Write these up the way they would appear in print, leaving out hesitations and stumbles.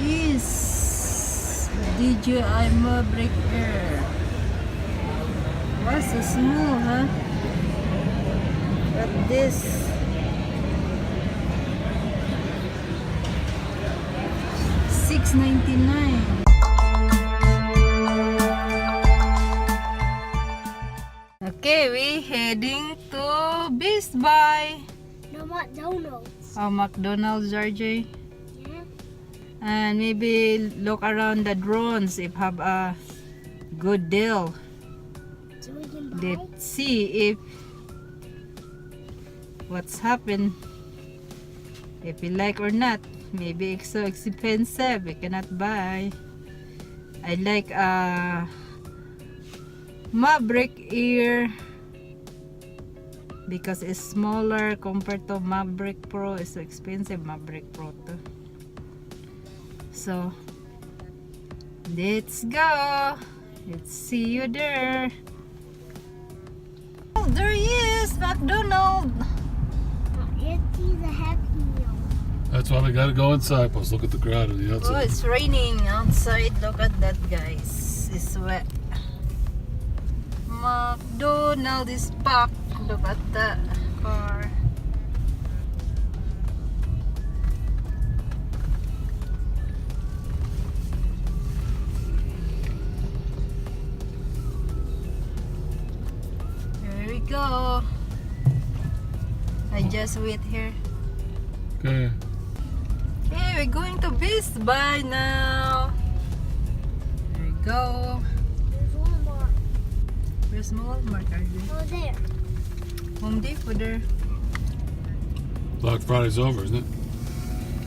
is DJI Maverick Air. What's so small, huh? But this $6.99. Okay, we heading to Best Buy. No, McDonald's. Oh, McDonald's, RJ. Yeah. And maybe look around the drones if have a good deal. So we can buy. Let's see if what's happened. If we like or not. Maybe it's so expensive we cannot buy. I like Maverick Air because it's smaller compared to Maverick Pro. It's so expensive, Maverick Pro too. So let's go. Let's see you there. Oh, there he is, McDonald. It's a Happy Meal. That's why we gotta go inside. Plus, look at the crowd on the Oh, outside. it's raining outside. Look at that, guys. It's wet. McDonald is packed. Look at the car. Here we go. I just wait here. Okay. Okay, we're going to Best Buy now. There we go. There's Walmart. Where's Walmart, are you? Oh, there. Home Depot there. Black Friday's over, isn't it?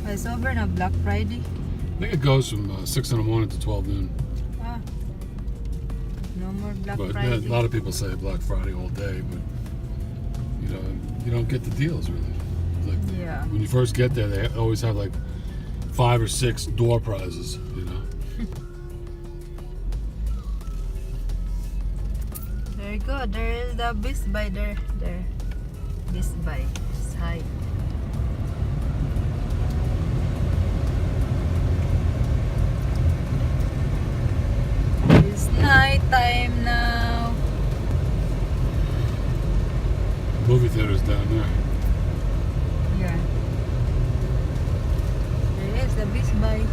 Oh, it's over now, Black Friday. I think it goes from 6 in the morning to 12 noon. Ah, no more Black But yeah, Friday. a lot of people say Black Friday all day, but you know, you don't get the deals really. Like Yeah. when you first get there, they always have like 5 or 6 door prizes. You know. There you go. There is the Best Buy there. There. Best Buy. It's high. It's night time now. Movie theaters down there. Yeah. There is the Best Buy.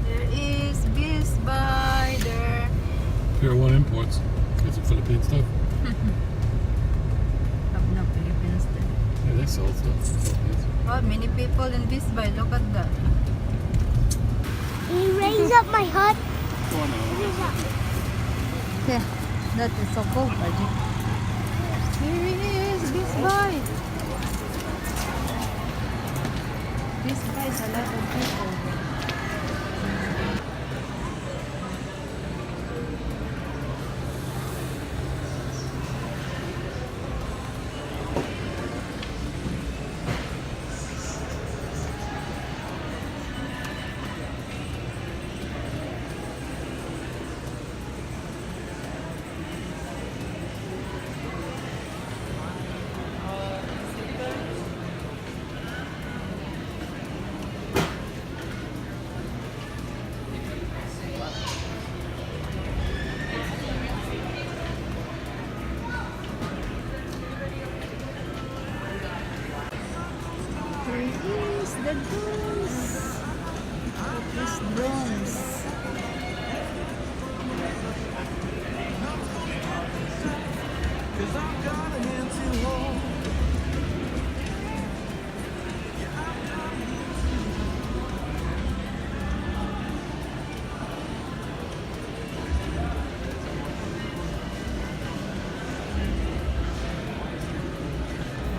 There is Best Buy there. Pier 1 Imports. Get some Philippine stuff. Have no Philippines there. Yeah, they sell stuff. Philippines. Wow, many people in Best Buy. Look at that. Can you raise up my hut? Raise up. Yeah, that is so cool, Arjun. Here it is, Best Buy. Best Buy is a lot of people. Here is the drones. These drones.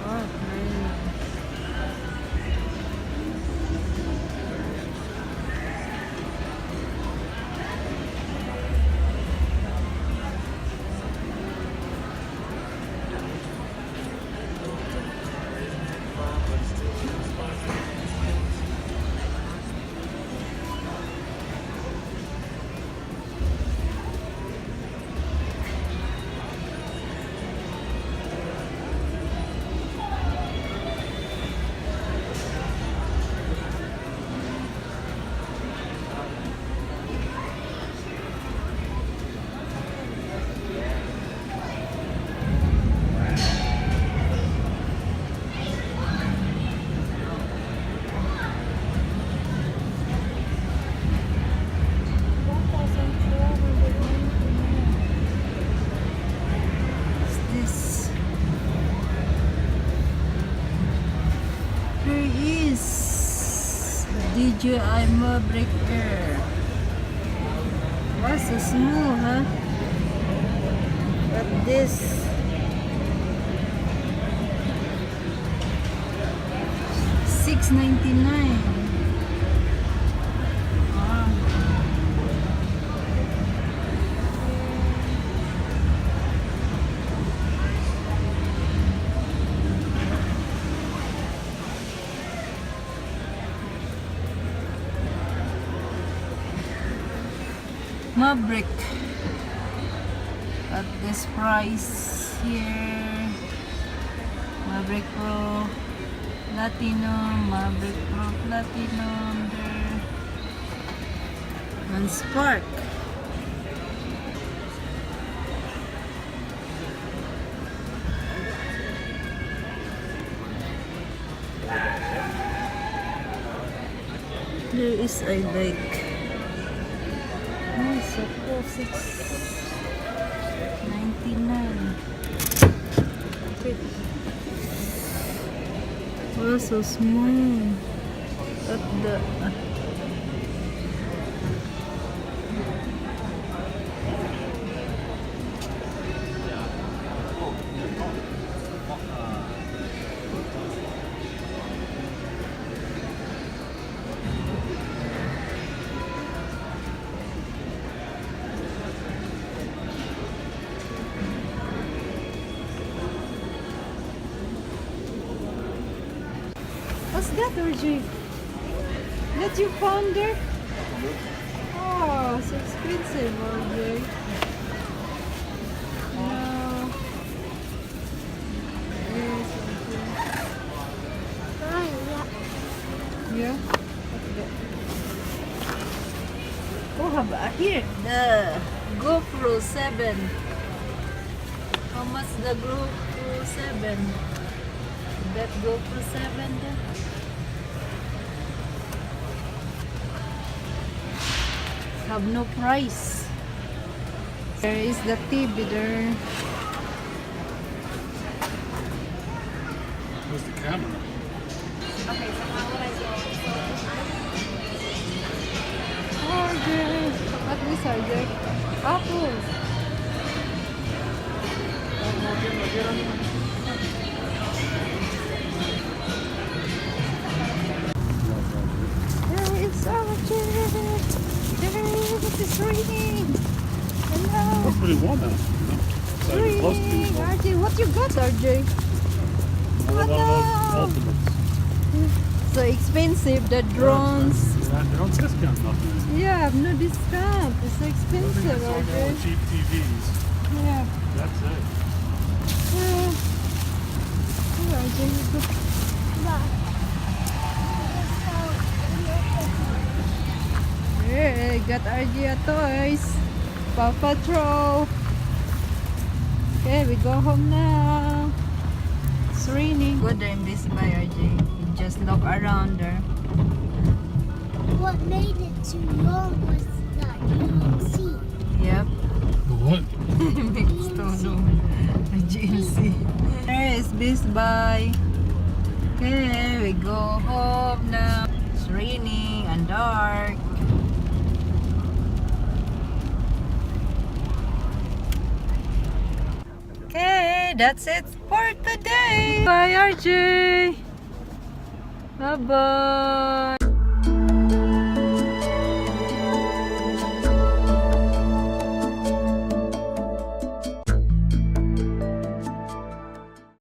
Oh, DJI Maverick Air. Wow, so small, huh? But this $6.99. Wow. Maverick at this price here. Maverick Pro Platinum, Maverick Pro Platinum there. And Spark. There is a like. Oh, so cool. $6.99. Oh, so small. At the what's that, RJ? That you found there? Oh, so expensive, RJ. No. Yes, Oh, yeah. yeah. Oh, how about here? The GoPro 7. How much the GoPro 7? That GoPro 7 there? Have no price. There is the TV there. Where's the camera? Charger. What is charger? Apple. There is charger. It is raining. Hello. It's pretty warm out. It's not even close to being Raining. cold. RJ, what you got, RJ? One of those Ultimates. So expensive, the drones. They don't discount nothing. Yeah, no discount. It's so I think expensive, it's all RJ. cheap TVs. Yeah. That's it. Yeah. Oh, RJ, you go. Here, got RJ toys. Paw Patrol. Okay, we go home now. It's raining. Go there in this by RJ. You just look around there. What made it too long was that UNC. Yep. The what? Mixed tono. GMC. There is Best Buy. Okay, we go home now. It's raining and dark. Okay, that's it for today. Bye, RJ. Bye bye.